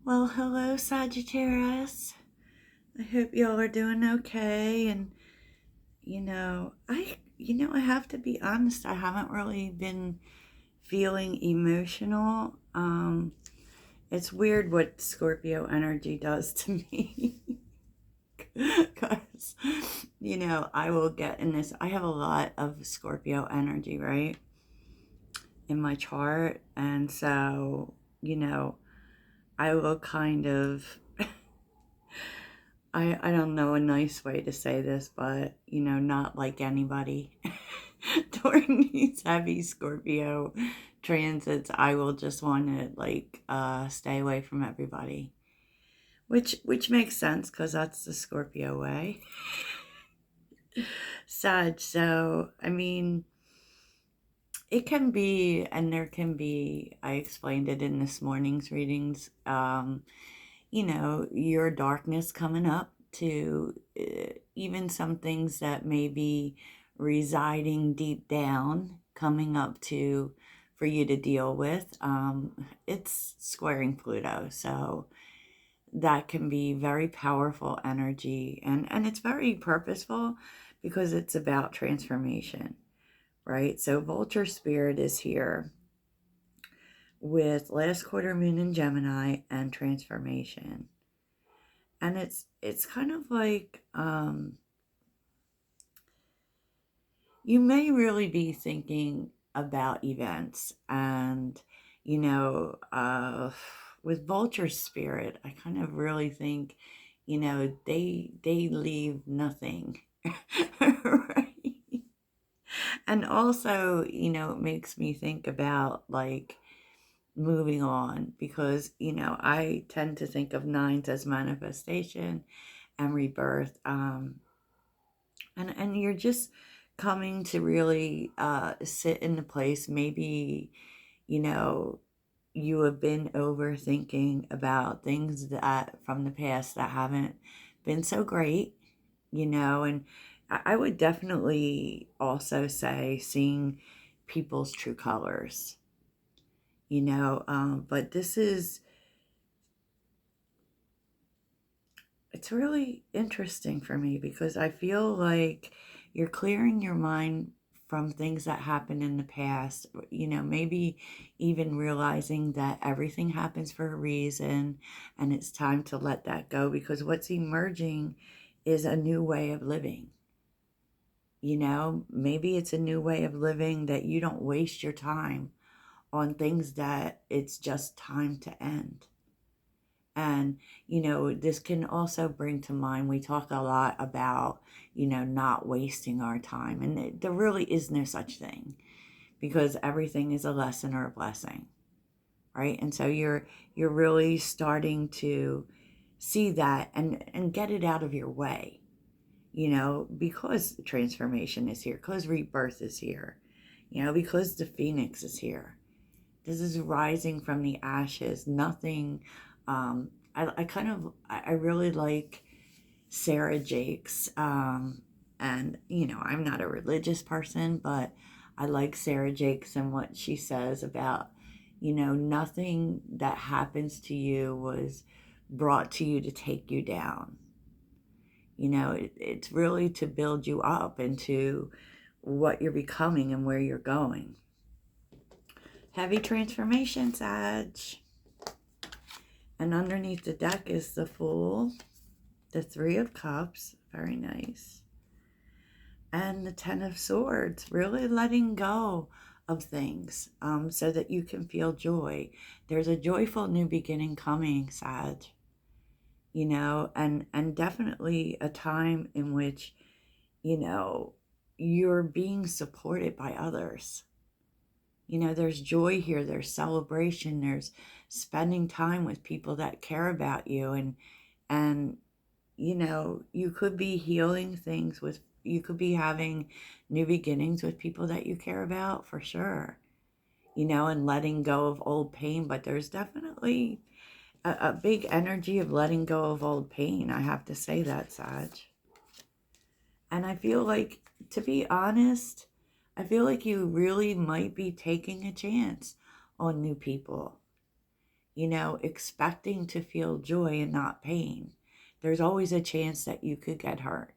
Well, hello, Sagittarius. I hope y'all are doing okay. And I have to be honest. I haven't really been feeling emotional. It's weird what Scorpio energy does to me, because I will get in this. I have a lot of Scorpio energy, right, in my chart, and so I will kind of I don't know a nice way to say this, but not like anybody. During these heavy Scorpio transits, I will just want to stay away from everybody, which makes sense because that's the Scorpio way. Sag, so I mean, it can be, and there can be. I explained it in this morning's readings. Your darkness coming up to even some things that may be residing deep down, coming up to for you to deal with. It's squaring Pluto, so that can be very powerful energy, and it's very purposeful because it's about transformation, right? So Vulture Spirit is here with last quarter moon in Gemini and transformation. And it's kind of like you may really be thinking about events, and with Vulture Spirit, I kind of really think they leave nothing. Right. And also it makes me think about like moving on, because I tend to think of nines as manifestation and rebirth, and you're just coming to really sit in the place. Maybe you have been overthinking about things that from the past that haven't been so great, and I would definitely also say seeing people's true colors, but it's really interesting for me because I feel like you're clearing your mind from things that happened in the past, maybe even realizing that everything happens for a reason and it's time to let that go, because what's emerging is a new way of living. Maybe it's a new way of living that you don't waste your time on things that it's just time to end. And, this can also bring to mind, we talk a lot about, not wasting our time. And there really is no such thing, because everything is a lesson or a blessing, right? And so you're really starting to see that and get it out of your way, because transformation is here, because rebirth is here, because the phoenix is here. This is rising from the ashes. Nothing. I really like Sarah Jakes. And I'm not a religious person, but I like Sarah Jakes and what she says about, nothing that happens to you was brought to you to take you down. It's really to build you up into what you're becoming and where you're going. Heavy transformation, Sag. And underneath the deck is the Fool, the Three of Cups, very nice, and the Ten of Swords, really letting go of things so that you can feel joy. There's a joyful new beginning coming, Sag, and definitely a time in which, you're being supported by others. There's joy here, there's celebration, there's spending time with people that care about you, and you could be healing things with, you could be having new beginnings with people that you care about, for sure, and letting go of old pain. But there's definitely a big energy of letting go of old pain, I have to say that, Sag. And I feel like, to be honest, I feel like you really might be taking a chance on new people. expecting to feel joy and not pain. There's always a chance that you could get hurt.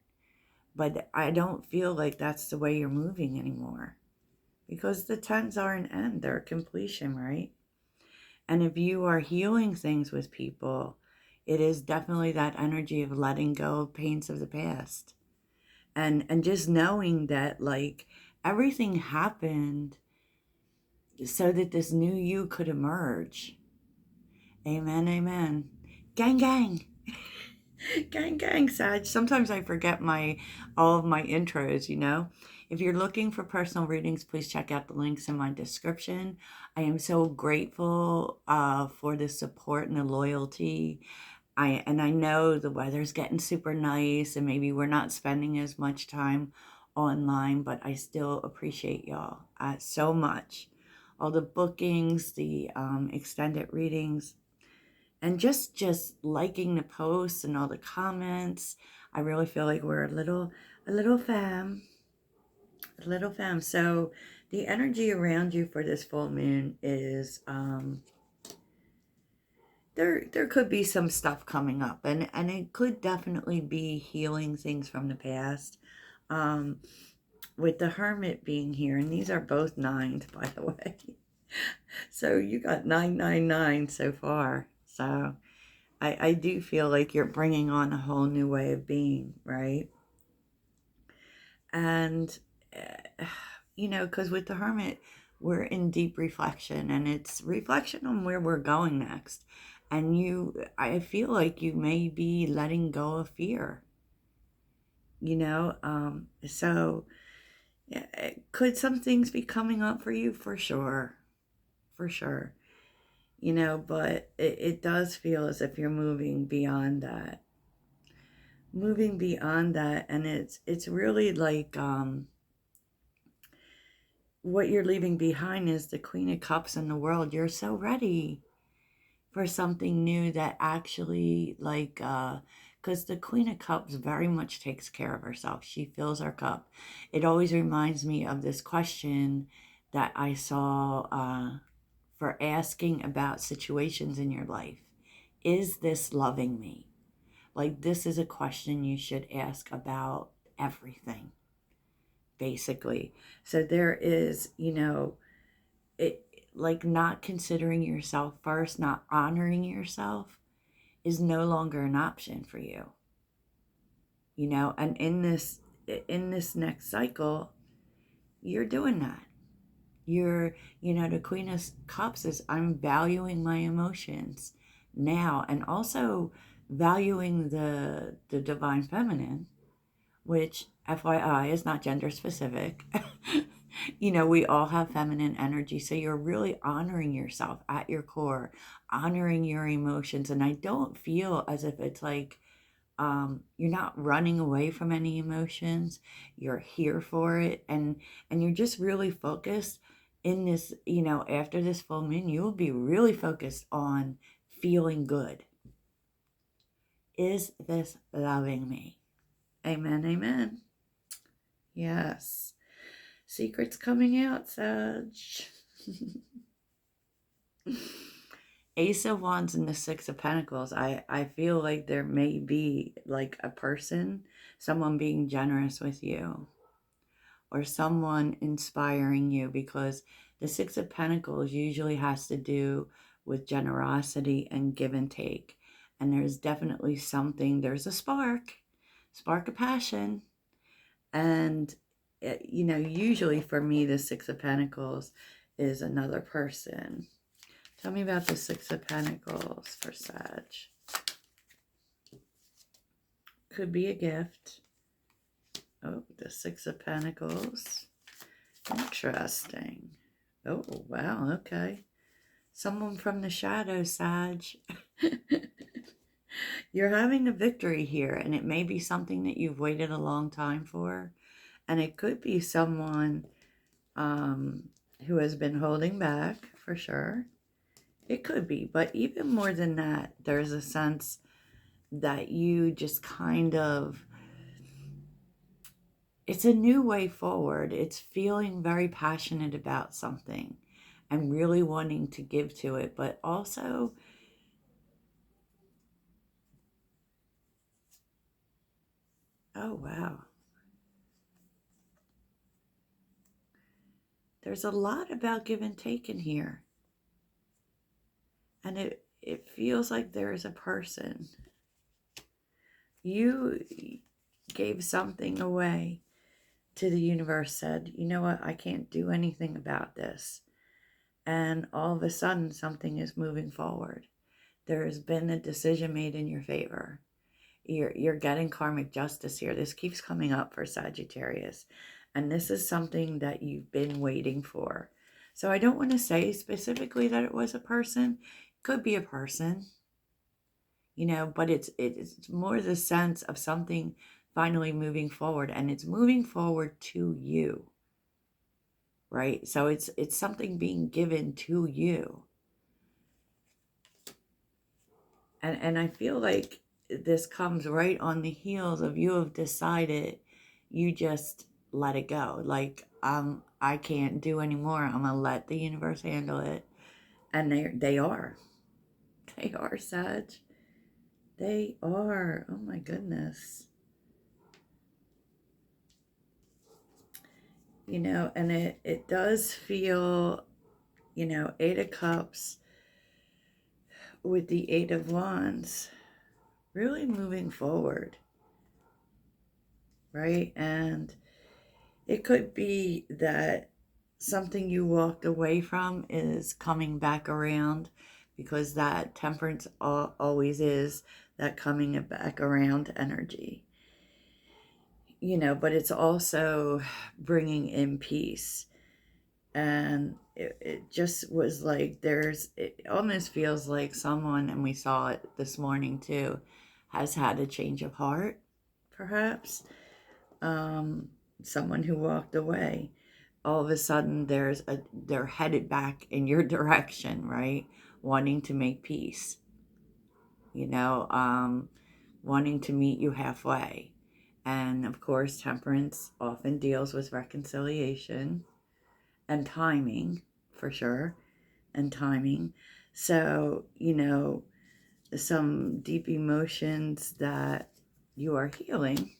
But I don't feel like that's the way you're moving anymore. Because the tens are an end, they're a completion, right? And if you are healing things with people, it is definitely that energy of letting go of pains of the past. And just knowing that like everything happened so that this new you could emerge. Amen, amen. Gang, gang. Gang, gang, Sag. Sometimes I forget all of my intros. If you're looking for personal readings, please check out the links in my description. I am so grateful for the support and the loyalty. I know the weather's getting super nice and maybe we're not spending as much time online, but I still appreciate y'all so much. All the bookings, the extended readings, and just liking the posts and all the comments. I really feel like we're a little fam, a little fam. So the energy around you for this full moon is there could be some stuff coming up, and it could definitely be healing things from the past. um with the Hermit being here, and these are both nines, by the way. So you got 999 so far. So I do feel like you're bringing on a whole new way of being, right? And, because with the Hermit, we're in deep reflection, and it's reflection on where we're going next. And I feel like you may be letting go of fear, so yeah, could some things be coming up for you? For sure, for sure. But it does feel as if you're moving beyond that, and it's really like what you're leaving behind is the Queen of Cups in the world. You're so ready for something new that actually because the Queen of Cups very much takes care of herself. She fills her cup. It always reminds me of this question that I saw for asking about situations in your life. Is this loving me? Like, this is a question you should ask about everything, basically. So there is, it like not considering yourself first, not honoring yourself is no longer an option for you. And in this next cycle, you're doing that. The Queen of Cups is, I'm valuing my emotions now, and also valuing the divine feminine, which FYI is not gender specific. We all have feminine energy, so you're really honoring yourself at your core, honoring your emotions. And I don't feel as if it's like you're not running away from any emotions. You're here for it, and you're just really focused in this. After this full moon, you will be really focused on feeling good. Is this loving me? Amen, amen. Yes. Secrets coming out, Sag. Ace of Wands and the Six of Pentacles. I feel like there may be like a person, someone being generous with you, or someone inspiring you, because the Six of Pentacles usually has to do with generosity and give and take. And there's definitely there's a spark of passion. And, usually for me, the Six of Pentacles is another person. Tell me about the Six of Pentacles for Sag. Could be a gift. Oh, the Six of Pentacles. Interesting. Oh, wow, okay. Someone from the shadows, Sag. You're having a victory here, and it may be something that you've waited a long time for. And it could be someone who has been holding back, for sure. It could be. But even more than that, there's a sense that you just kind of, it's a new way forward. It's feeling very passionate about something and really wanting to give to it, but also Oh, wow. There's a lot about give and take in here. And it feels like there is a person. You gave something away to the universe, said, you know what, I can't do anything about this. And all of a sudden, something is moving forward. There has been a decision made in your favor. You're getting karmic justice here. This keeps coming up for Sagittarius. And this is something that you've been waiting for. So I don't want to say specifically that it was a person. It could be a person, but it's more the sense of something finally moving forward, and it's moving forward to you, right? So it's something being given to you. And I feel like this comes right on the heels of you have decided you just let it go. Like, I can't do anymore. I'm gonna let the universe handle it. And they are. They are, Sag. They are. Oh my goodness. And it does feel, Eight of Cups with the Eight of Wands really moving forward, right? And it could be that something you walked away from is coming back around, because that Temperance always is that coming back around energy, but it's also bringing in peace. And it just was like it almost feels like someone, and we saw it this morning too, has had a change of heart, perhaps. Someone who walked away, all of a sudden they're headed back in your direction, right? Wanting to make peace, wanting to meet you halfway. And of course, Temperance often deals with reconciliation and timing, for sure, and timing. So, some deep emotions that you are healing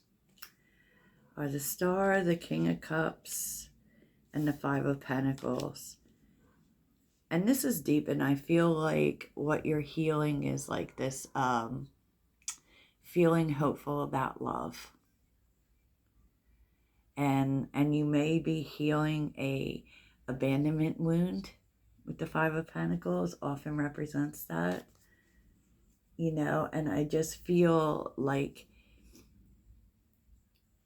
are the Star, the King of Cups, and the Five of Pentacles. And this is deep, and I feel like what you're healing is like this feeling hopeful about love. And you may be healing a abandonment wound with the Five of Pentacles, often represents that, and I just feel like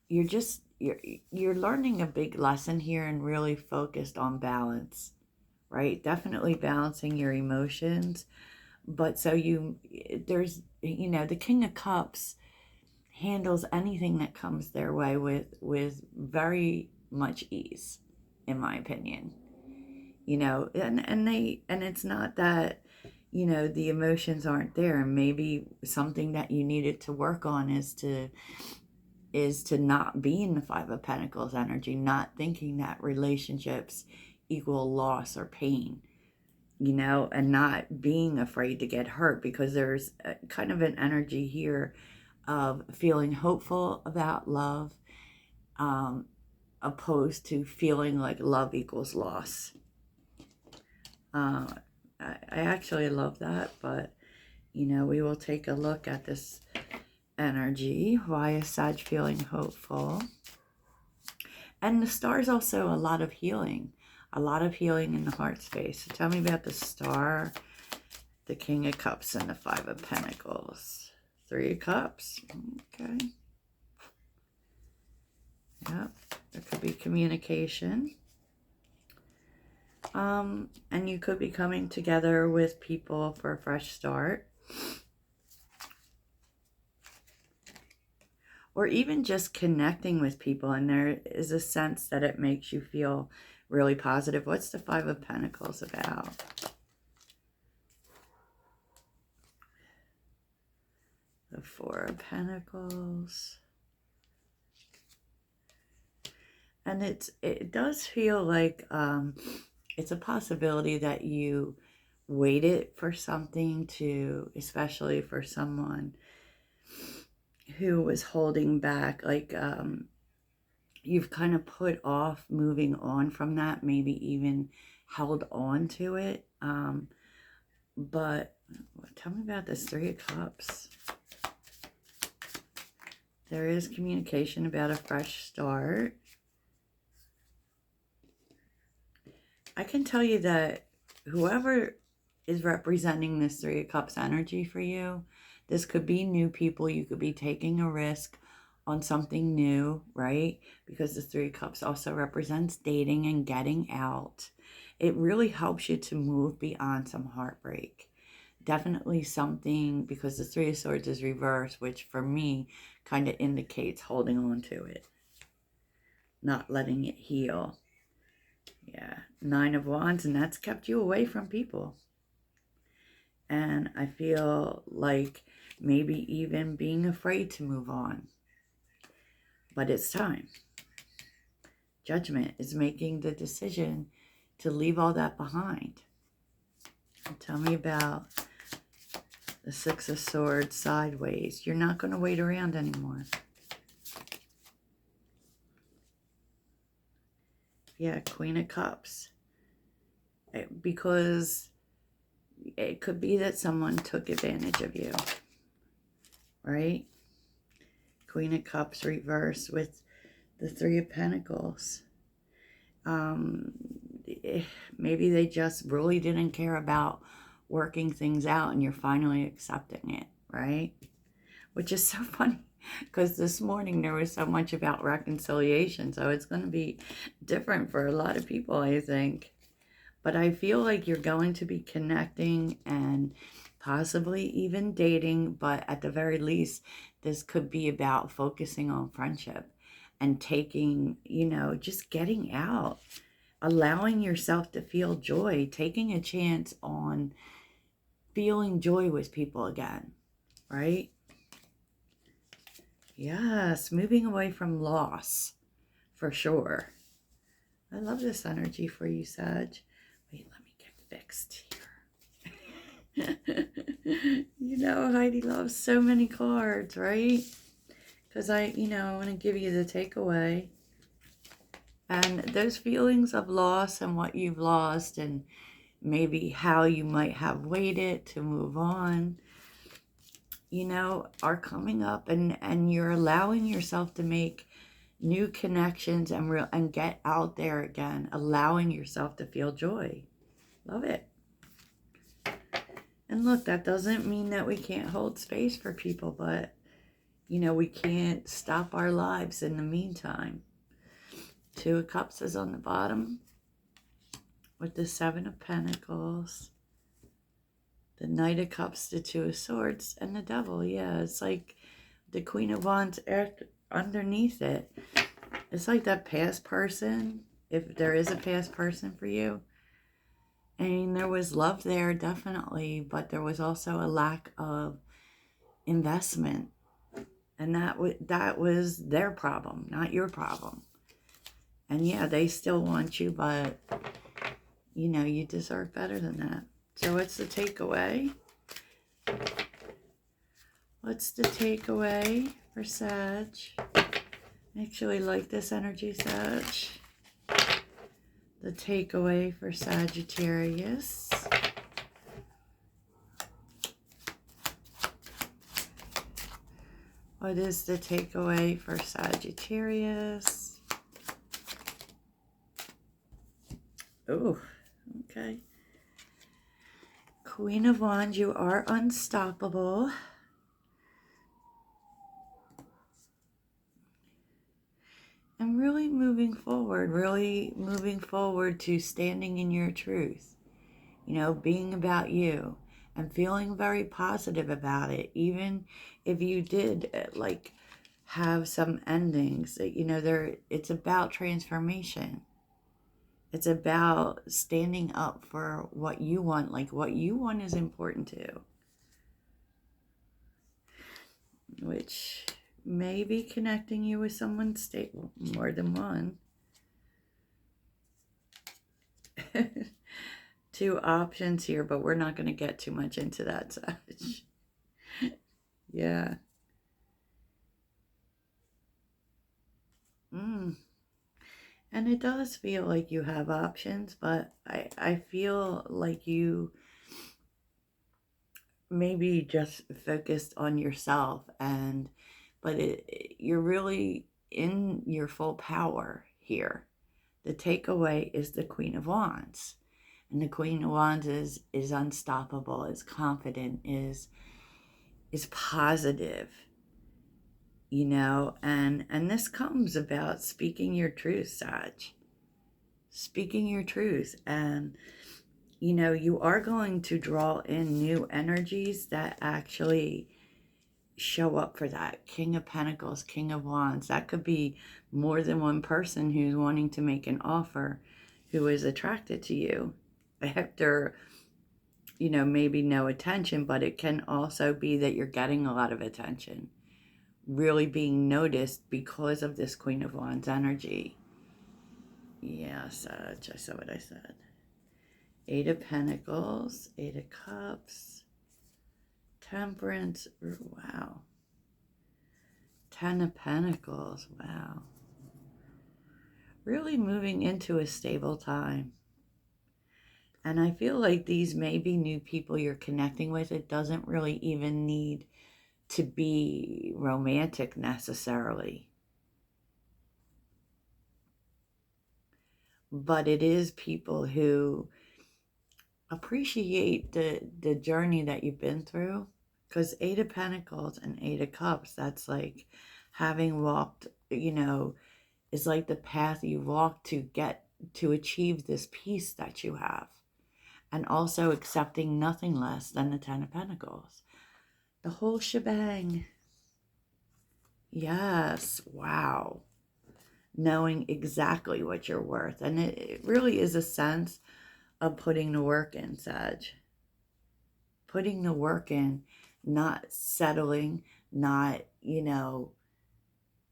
you're learning a big lesson here and really focused on balance, right? Definitely balancing your emotions. But so there's, the King of Cups handles anything that comes their way with very much ease, in my opinion. And it's not that, the emotions aren't there. And maybe something that you needed to work on is to not be in the Five of Pentacles energy, not thinking that relationships equal loss or pain, and not being afraid to get hurt, because there's kind of an energy here of feeling hopeful about love, opposed to feeling like love equals loss. I actually love that, but we will take a look at this energy. Why is Sag feeling hopeful? And the Star is also a lot of healing in the heart space. So tell me about the Star, the King of Cups, and the Five of Pentacles. Three of Cups. Okay. Yep. There could be communication. And you could be coming together with people for a fresh start. Or even just connecting with people, and there is a sense that it makes you feel really positive. What's the Five of Pentacles about? The Four of Pentacles. And it does feel like it's a possibility that you waited for something to, especially for someone who was holding back, like you've kind of put off moving on from that, maybe even held on to it. But tell me about this Three of Cups. There is communication about a fresh start. I can tell you that whoever is representing this Three of Cups energy for you, this could be new people. You could be taking a risk on something new, right? Because the Three of Cups also represents dating and getting out. It really helps you to move beyond some heartbreak. Definitely something, because the Three of Swords is reversed, which for me kind of indicates holding on to it, not letting it heal. Yeah, Nine of Wands, and that's kept you away from people. And I feel like maybe even being afraid to move on. But it's time. Judgment is making the decision to leave all that behind. Tell me about the Six of Swords sideways. You're not going to wait around anymore. Yeah, Queen of Cups. Because it could be that someone took advantage of you, right? Queen of Cups reversed with the Three of Pentacles. Maybe they just really didn't care about working things out and you're finally accepting it, right? Which is so funny because this morning there was so much about reconciliation, so it's going to be different for a lot of people, I think. But I feel like you're going to be connecting and possibly even dating, but at the very least, this could be about focusing on friendship and taking, just getting out, allowing yourself to feel joy, taking a chance on feeling joy with people again, right? Yes, moving away from loss, for sure. I love this energy for you, Sag. Wait, let me get fixed here. Heidi loves so many cards, right? Because I want to give you the takeaway. And those feelings of loss and what you've lost and maybe how you might have waited to move on, are coming up, and you're allowing yourself to make new connections and get out there again, allowing yourself to feel joy. Love it. And look, that doesn't mean that we can't hold space for people, but we can't stop our lives in the meantime. Two of Cups is on the bottom with the Seven of Pentacles, the Knight of Cups, the Two of Swords, and the Devil. Yeah, it's like the Queen of Wands underneath it. It's like that past person, if there is a past person for you. I mean, there was love there, definitely, but there was also a lack of investment. And that was their problem, not your problem. And yeah, they still want you, but, you deserve better than that. So what's the takeaway? What's the takeaway for Sag? I actually like this energy, Sag. The takeaway for Sagittarius. What is the takeaway for Sagittarius? Oh, okay. Queen of Wands, you are unstoppable. And really moving forward to standing in your truth, being about you and feeling very positive about it. Even if you did have some endings, it's about transformation. It's about standing up for what you want. Like what you want is important too. Which may be connecting you with someone stable, more than one. Two options here, but we're not going to get too much into that, Sag. Yeah. And it does feel like you have options, but I feel like you maybe just focused on yourself, and but you're really in your full power here. The takeaway is the Queen of Wands. And the Queen of Wands is unstoppable, is confident, is positive, and this comes about speaking your truth, Sag. Speaking your truth. And you are going to draw in new energies that actually show up for that. King of Pentacles, King of Wands. That could be more than one person who's wanting to make an offer, who is attracted to you after, maybe no attention, but it can also be that you're getting a lot of attention, really being noticed because of this Queen of Wands energy. Yes, I saw what I said. Eight of Pentacles, Eight of Cups, Temperance, wow. Ten of Pentacles, wow. Really moving into a stable time. And I feel like these may be new people you're connecting with. It doesn't really even need to be romantic necessarily. But it is people who appreciate the journey that you've been through. Because Eight of Pentacles and Eight of Cups, that's like having walked, is like the path you walk to get to achieve this peace that you have. And also accepting nothing less than the Ten of Pentacles. The whole shebang. Yes, wow. Knowing exactly what you're worth. And it really is a sense of putting the work in, Sag. Putting the work in, not settling, not,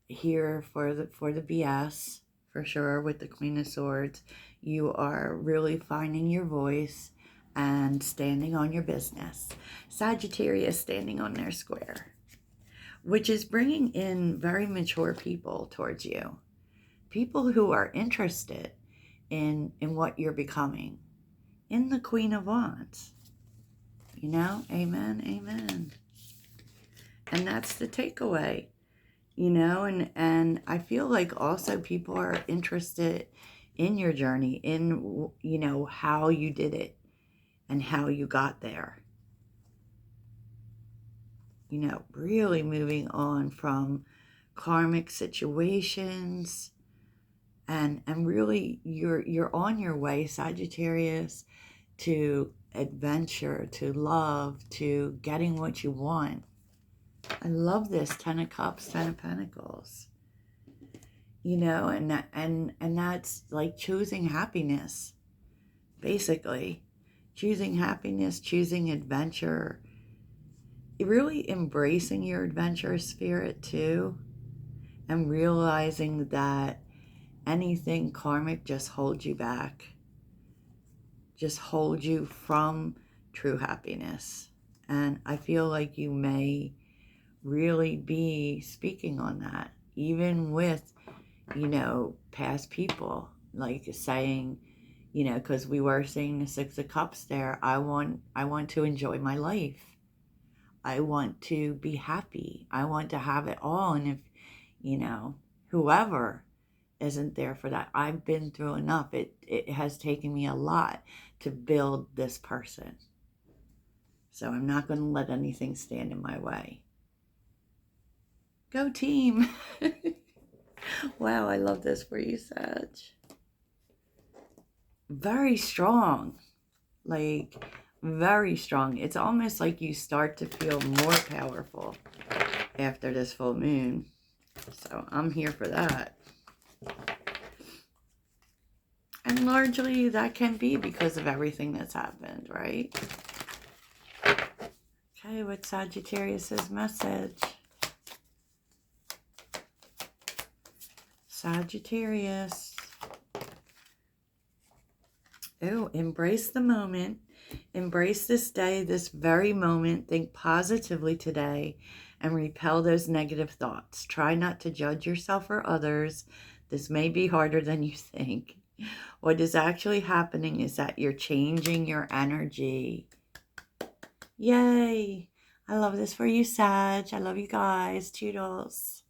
here for the BS, for sure, with the Queen of Swords. You are really finding your voice and standing on your business. Sagittarius standing on their square, which is bringing in very mature people towards you. People who are interested in what you're becoming. In the Queen of Wands. Amen, amen. And that's the takeaway. And I feel like also people are interested in your journey, in, how you did it and how you got there. Really moving on from karmic situations, and really you're on your way, Sagittarius, to adventure, to love, to getting what you want. I love this Ten of Cups, Ten of Pentacles. And that's like choosing happiness, basically. Choosing happiness, choosing adventure. Really embracing your adventurous spirit too. And realizing that anything karmic just holds you back. Just holds you from true happiness. And I feel like you may really be speaking on that, even with, past people, like saying, because we were seeing the Six of Cups there, I want to enjoy my life. I want to be happy. I want to have it all. And if, whoever isn't there for that, I've been through enough. It has taken me a lot to build this person. So I'm not going to let anything stand in my way. Go team. Wow, I love this for you, Sag. Very strong. Like, very strong. It's almost like you start to feel more powerful after this full moon. So I'm here for that. And largely that can be because of everything that's happened, right? Okay, what's Sagittarius's message? Sagittarius. Oh, embrace the moment. Embrace this day, this very moment. Think positively today and repel those negative thoughts. Try not to judge yourself or others. This may be harder than you think. What is actually happening is that you're changing your energy. Yay! I love this for you, Sag. I love you guys. Toodles.